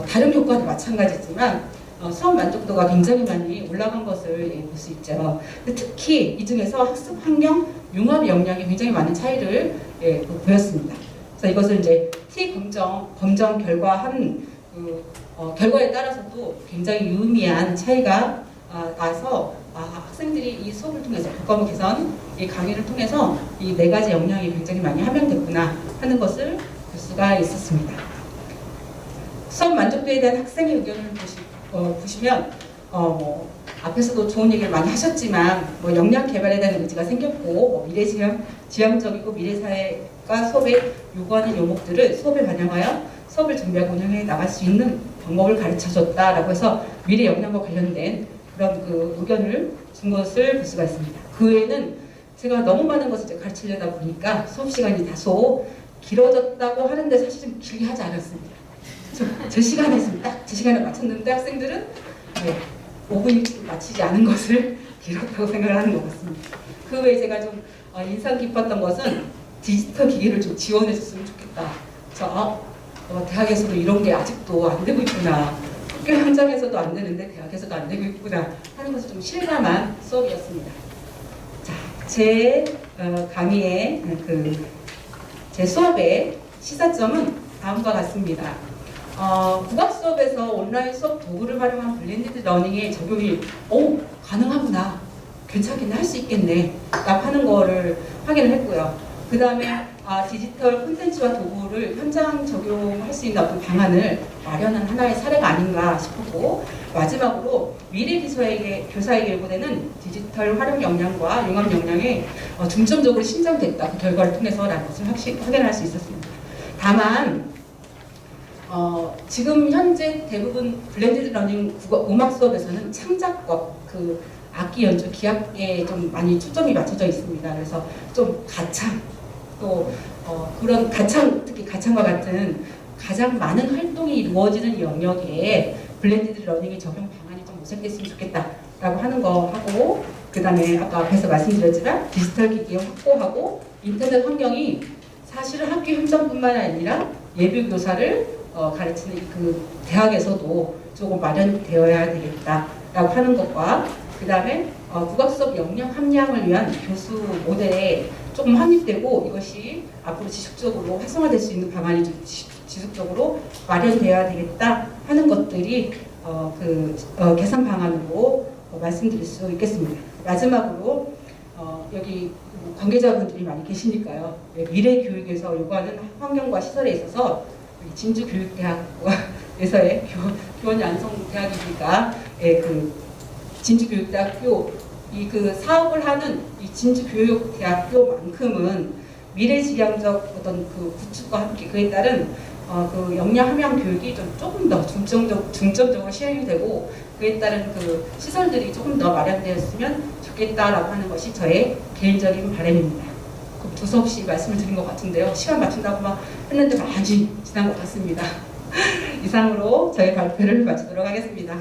다른 교과도 마찬가지지만 수업 만족도가 굉장히 많이 올라간 것을 볼 수 있죠. 특히 이 중에서 학습 환경, 융합 역량이 굉장히 많은 차이를 보였습니다. 그래서 이것을 이제 T 검정 결과한 결과에 따라서도 굉장히 유의미한 차이가 나서 학생들이 이 수업을 통해서 교과목 개선, 이 강의를 통해서 이 4가지 역량이 굉장히 많이 함양됐구나 하는 것을 볼 수가 있었습니다. 수업 만족도에 대한 학생의 의견을 보시면 앞에서도 좋은 얘기를 많이 하셨지만 역량 개발에 대한 의지가 생겼고 지향적이고 미래사회가 수업에 요구하는 요목들을 수업에 반영하여 수업을 준비하고 운영해 나갈 수 있는 방법을 가르쳐줬다라고 해서 미래 역량과 관련된 그런 의견을 준 것을 볼 수가 있습니다. 그 외에는 제가 너무 많은 것을 가르치려다 보니까 수업 시간이 다소 길어졌다고 하는데 사실은 길게 하지 않았습니다. 제 시간에 있으면 딱 제 시간에 맞췄는데 학생들은 5분 일찍 마치지 않은 것을 길었다고 생각을 하는 것 같습니다. 그 외에 제가 좀 인상 깊었던 것은 디지털 기기를 좀 지원해 줬으면 좋겠다. 대학에서도 이런 게 아직도 안 되고 있구나. 학교 현장에서도 안 되는데 대학에서도 안 되고 있구나 하는 것을 좀 실감한 수업이었습니다. 자, 제 강의의 제 수업의 시사점은 다음과 같습니다. 국악 수업에서 온라인 수업 도구를 활용한 블렌디드 러닝의 적용이 가능하구나. 괜찮겠네, 할 수 있겠네 라고 하는 거를 확인을 했고요. 그 다음에 디지털 콘텐츠와 도구를 현장 적용할 수 있는 어떤 방안을 마련한 하나의 사례가 아닌가 싶었고, 마지막으로 미래 교사에게 요구되는 디지털 활용 역량과 융합 역량에 중점적으로 신장됐다, 그 결과를 통해서라는 것을 확인할 수 있었습니다. 다만 지금 현재 대부분 블렌디드 러닝 음악 수업에서는 창작법, 그 악기 연주, 기악에 좀 많이 초점이 맞춰져 있습니다. 그래서 좀 가창, 또 그런 가창, 특히 가창과 같은 가장 많은 활동이 이루어지는 영역에 블렌디드 러닝의 적용 방안이 좀 모색됐으면 좋겠다라고 하는 거 하고, 그 다음에 아까 앞에서 말씀드렸지만 디지털 기기 확보하고 인터넷 환경이 사실은 학교 현장뿐만 아니라 예비 교사를 가르치는 그 대학에서도 조금 마련되어야 되겠다라고 하는 것과, 그 다음에 국악수업 역량 함량을 위한 교수 모델에 조금 확립되고 이것이 앞으로 지속적으로 활성화될 수 있는 방안이 좀 지속적으로 마련되어야 되겠다 하는 것들이 개선 방안으로 말씀드릴 수 있겠습니다. 마지막으로 여기 관계자분들이 많이 계시니까요. 미래 교육에서 요구하는 환경과 시설에 있어서 진주교육대학에서의 교원 양성대학이니까 그 진주교육대학교 그 사업을 하는 이 진주교육대학교만큼은 미래지향적 어떤 그 구축과 함께 그에 따른 그 역량 함양 교육이 조금 더 중점적으로 시행이 되고, 그에 따른 그 시설들이 조금 더 마련되었으면 좋겠다라고 하는 것이 저의 개인적인 바람입니다. 두서없이 말씀을 드린 것 같은데요. 시간 맞춘다고만 했는데 많이 지난 것 같습니다. 이상으로 저의 발표를 마치도록 하겠습니다.